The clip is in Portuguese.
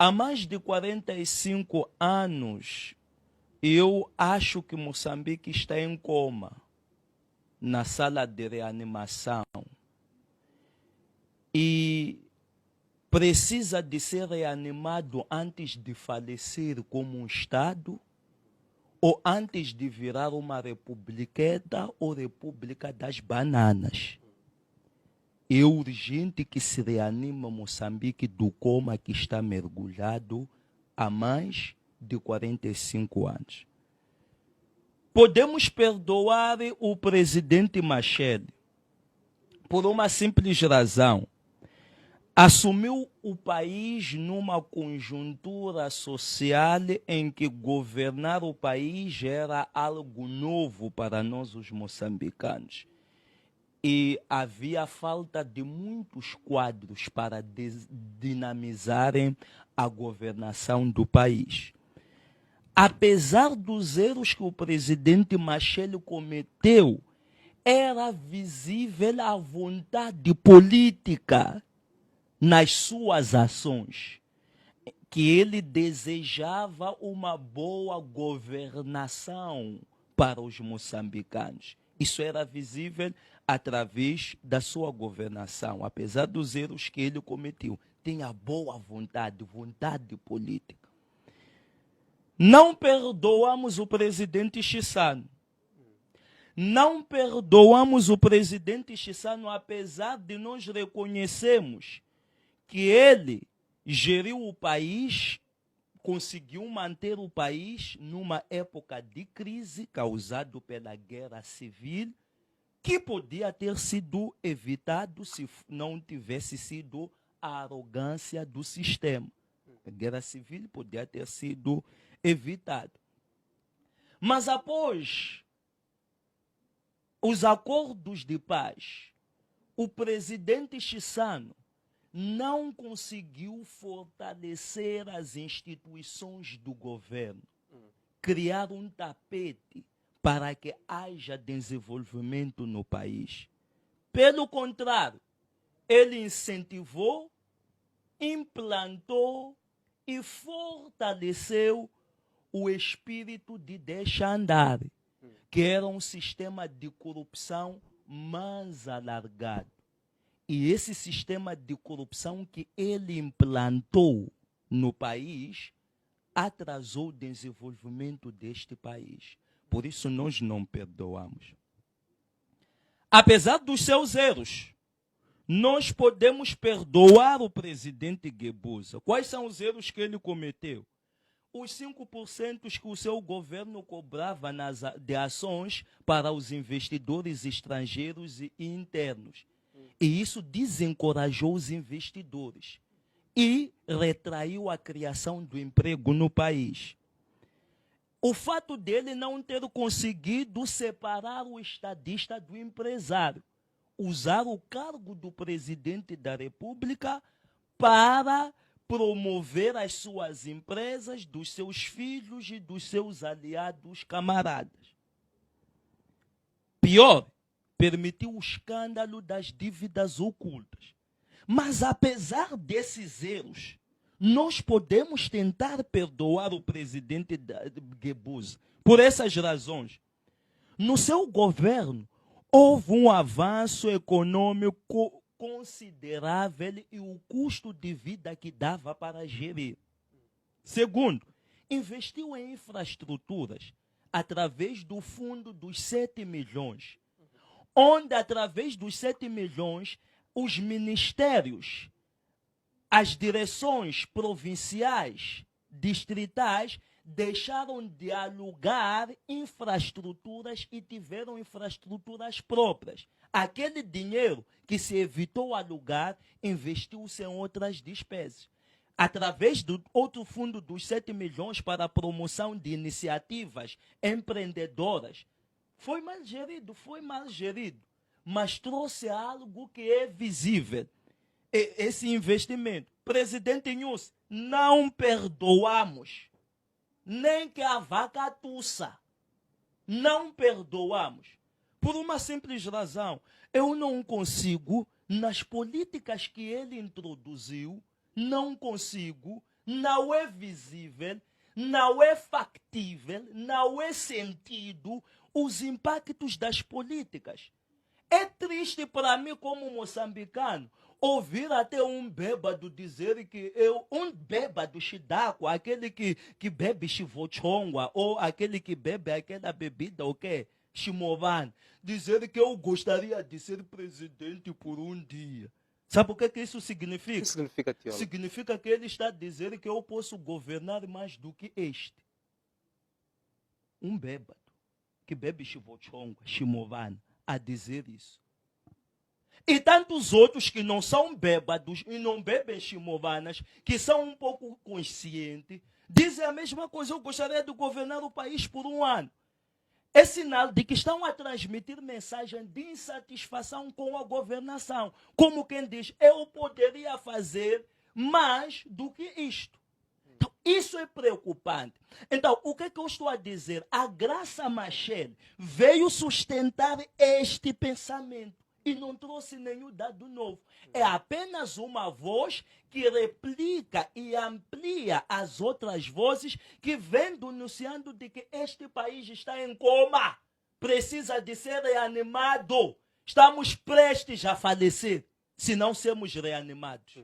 Há mais de 45 anos, eu acho que Moçambique está em coma, na sala de reanimação. E precisa de ser reanimado antes de falecer como um Estado, ou antes de virar uma republiqueta ou república das bananas. É urgente que se reanime Moçambique do coma que está mergulhado há mais de 45 anos. Podemos perdoar o presidente Machel por uma simples razão. Assumiu o país numa conjuntura social em que governar o país era algo novo para nós, os moçambicanos. E havia falta de muitos quadros para dinamizarem a governação do país. Apesar dos erros que o presidente Machel cometeu, era visível a vontade política nas suas ações, que ele desejava uma boa governação para os moçambicanos. Isso era visível através da sua governação, apesar dos erros que ele cometeu. Tinha boa vontade, vontade política. Não perdoamos o presidente Chissano. Não perdoamos o presidente Chissano, apesar de nós reconhecermos que ele geriu o país, conseguiu manter o país numa época de crise causada pela guerra civil, que podia ter sido evitado se não tivesse sido a arrogância do sistema. A guerra civil podia ter sido evitada. Mas após os acordos de paz, o presidente Chissano não conseguiu fortalecer as instituições do governo, criar um tapete para que haja desenvolvimento no país. Pelo contrário, ele incentivou, implantou e fortaleceu o espírito de deixa andar, que era um sistema de corrupção mais alargado. E esse sistema de corrupção que ele implantou no país atrasou o desenvolvimento deste país. Por isso nós não perdoamos. Apesar dos seus erros, nós podemos perdoar o presidente Guebuza. Quais são os erros que ele cometeu? Os 5% que o seu governo cobrava de ações para os investidores estrangeiros e internos. E isso desencorajou os investidores e retraiu a criação do emprego no país. O fato dele não ter conseguido separar o estadista do empresário, usar o cargo do presidente da República para promover as suas empresas, dos seus filhos e dos seus aliados camaradas. Pior, permitiu o escândalo das dívidas ocultas. Mas apesar desses erros, nós podemos tentar perdoar o presidente Guebuza por essas razões. No seu governo, houve um avanço econômico considerável e o custo de vida que dava para gerir. Segundo, investiu em infraestruturas através do fundo dos 7 milhões, onde através dos 7 milhões, os ministérios, as direções provinciais, distritais, deixaram de alugar infraestruturas e tiveram infraestruturas próprias. Aquele dinheiro que se evitou alugar, investiu-se em outras despesas. Através do outro fundo dos 7 milhões para a promoção de iniciativas empreendedoras, foi mal gerido, mas trouxe algo que é visível. Esse investimento. Presidente Nunes, não perdoamos, nem que a vaca tussa. Não perdoamos. Por uma simples razão, eu não consigo, nas políticas que ele introduziu, não consigo não é visível, não é factível, não é sentido os impactos das políticas. É triste para mim, como moçambicano, ouvir até um bêbado dizer que um bêbado chidaco, aquele que bebe chivochongwa, ou aquele que bebe aquela bebida, o quê? Chimovan, dizer que eu gostaria de ser presidente por um dia. Sabe o que isso significa? O que significa, teólogo? Significa que ele está a dizer que eu posso governar mais do que este. Um bêbado que bebe chivochongwa, chimovan, a dizer isso. E tantos outros que não são bêbados e não bebem chimovanas, que são um pouco conscientes, dizem a mesma coisa. Eu gostaria de governar o país por um ano. É sinal de que estão a transmitir mensagem de insatisfação com a governação. Como quem diz, eu poderia fazer mais do que isto. Então, isso é preocupante. Então, o que eu estou a dizer? A Graça Machel veio sustentar este pensamento e não trouxe nenhum dado novo. É apenas uma voz que replica e amplia as outras vozes que vêm denunciando de que este país está em coma, precisa de ser reanimado. Estamos prestes a falecer se não sermos reanimados.